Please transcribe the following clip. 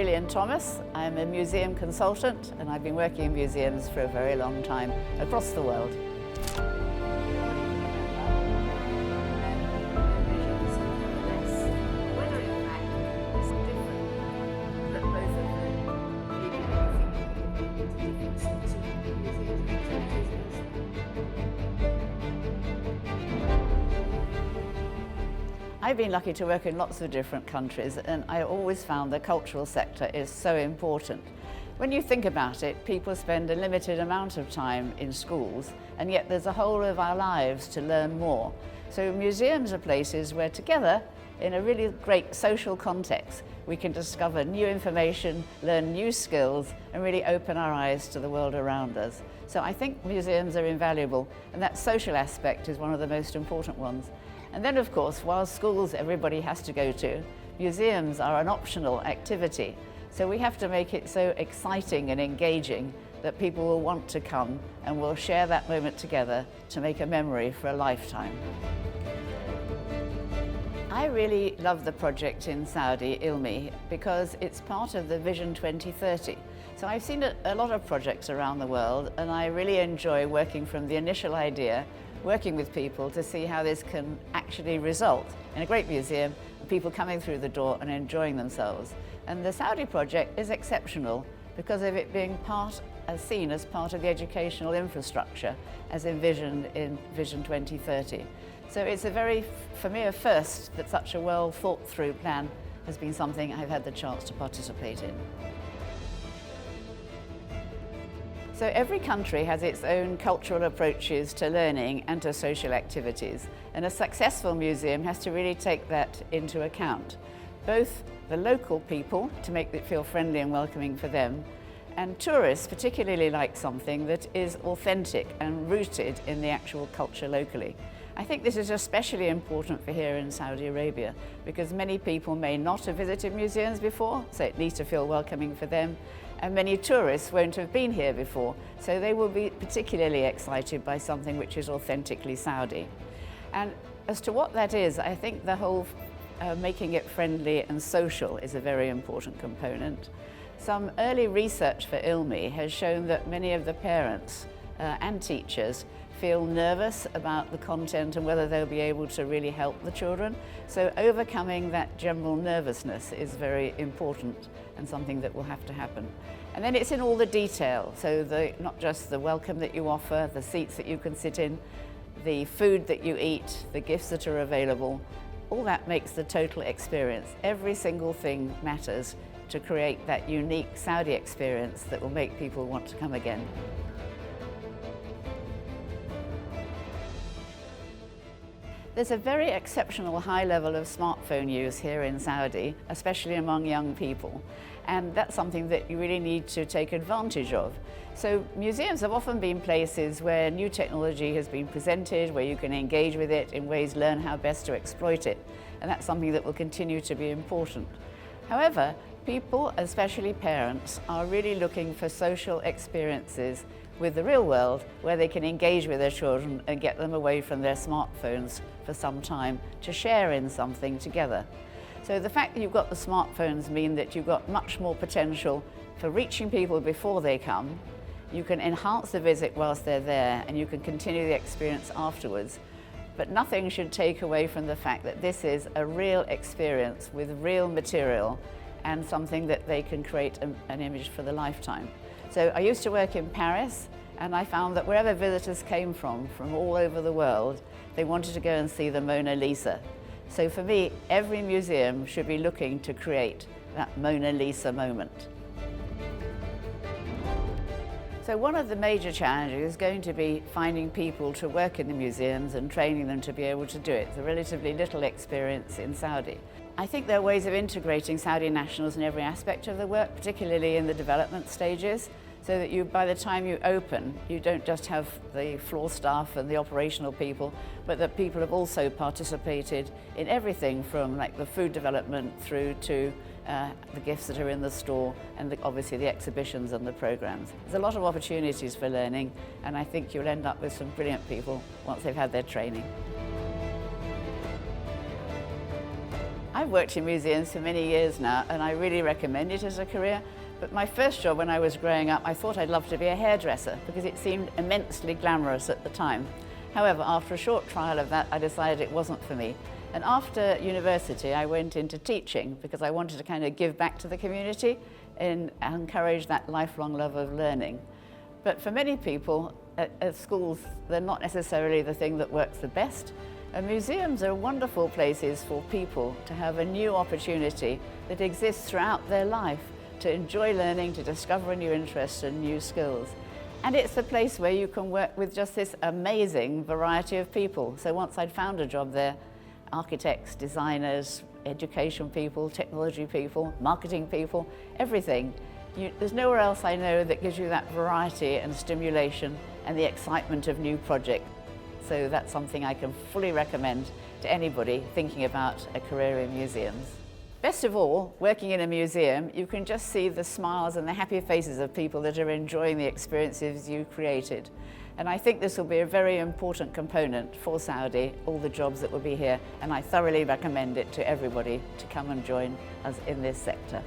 Gillian Thomas. I'm a museum consultant and I've been working in museums for a very long time across the world. I've been lucky to work in lots of different countries, and I always found the cultural sector is so important. When you think about it, people spend a limited amount of time in schools, and yet there's a whole of our lives to learn more. So museums are places where together, in a really great social context, we can discover new information, learn new skills, and really open our eyes to the world around us. So I think museums are invaluable, and that social aspect is one of the most important ones. And then, of course, while schools everybody has to go to, museums are an optional activity. So we have to make it so exciting and engaging that people will want to come and will share that moment together to make a memory for a lifetime. I really love the project in Saudi, ILMI, because it's part of the Vision 2030. So I've seen a lot of projects around the world, and I really enjoy working from the initial idea, working with people to see how this can actually result in a great museum, people coming through the door and enjoying themselves. And the Saudi project is exceptional because of it being seen as part of the educational infrastructure as envisioned in Vision 2030. So it's for me, a first that such a well thought through plan has been something I've had the chance to participate in. So every country has its own cultural approaches to learning and to social activities, and a successful museum has to really take that into account. Both the local people, to make it feel friendly and welcoming for them, and tourists particularly like something that is authentic and rooted in the actual culture locally. I think this is especially important for here in Saudi Arabia because many people may not have visited museums before, so it needs to feel welcoming for them. And many tourists won't have been here before, so they will be particularly excited by something which is authentically Saudi. And as to what that is, I think the whole making it friendly and social is a very important component. Some early research for ILMI has shown that many of the parents and teachers feel nervous about the content and whether they'll be able to really help the children. So overcoming that general nervousness is very important and something that will have to happen. And then it's in all the detail, so not just the welcome that you offer, the seats that you can sit in, the food that you eat, the gifts that are available, all that makes the total experience. Every single thing matters to create that unique Saudi experience that will make people want to come again. There's a very exceptional high level of smartphone use here in Saudi, especially among young people. And that's something that you really need to take advantage of. So museums have often been places where new technology has been presented, where you can engage with it in ways, learn how best to exploit it. And that's something that will continue to be important. However, people, especially parents, are really looking for social experiences with the real world where they can engage with their children and get them away from their smartphones for some time to share in something together. So the fact that you've got the smartphones mean that you've got much more potential for reaching people before they come. You can enhance the visit whilst they're there and you can continue the experience afterwards. But nothing should take away from the fact that this is a real experience with real material and something that they can create an image for the lifetime. So I used to work in Paris, and I found that wherever visitors came from all over the world, they wanted to go and see the Mona Lisa. So for me, every museum should be looking to create that Mona Lisa moment. So one of the major challenges is going to be finding people to work in the museums and training them to be able to do it. It's a relatively little experience in Saudi. I think there are ways of integrating Saudi nationals in every aspect of the work, particularly in the development stages, so that by the time you open, you don't just have the floor staff and the operational people, but that people have also participated in everything from like the food development through to the gifts that are in the store and obviously the exhibitions and the programs. There's a lot of opportunities for learning, and I think you'll end up with some brilliant people once they've had their training. I've worked in museums for many years now, and I really recommend it as a career. But my first job when I was growing up, I thought I'd love to be a hairdresser because it seemed immensely glamorous at the time. However, after a short trial of that, I decided it wasn't for me. And after university, I went into teaching because I wanted to kind of give back to the community and encourage that lifelong love of learning. But for many people at schools, they're not necessarily the thing that works the best. And museums are wonderful places for people to have a new opportunity that exists throughout their life, to enjoy learning, to discover new interests and new skills. And it's a place where you can work with just this amazing variety of people. So once I'd found a job there, architects, designers, education people, technology people, marketing people, everything. There's nowhere else I know that gives you that variety and stimulation and the excitement of new projects. So that's something I can fully recommend to anybody thinking about a career in museums. Best of all, working in a museum, you can just see the smiles and the happy faces of people that are enjoying the experiences you created. And I think this will be a very important component for Saudi, all the jobs that will be here, and I thoroughly recommend it to everybody to come and join us in this sector.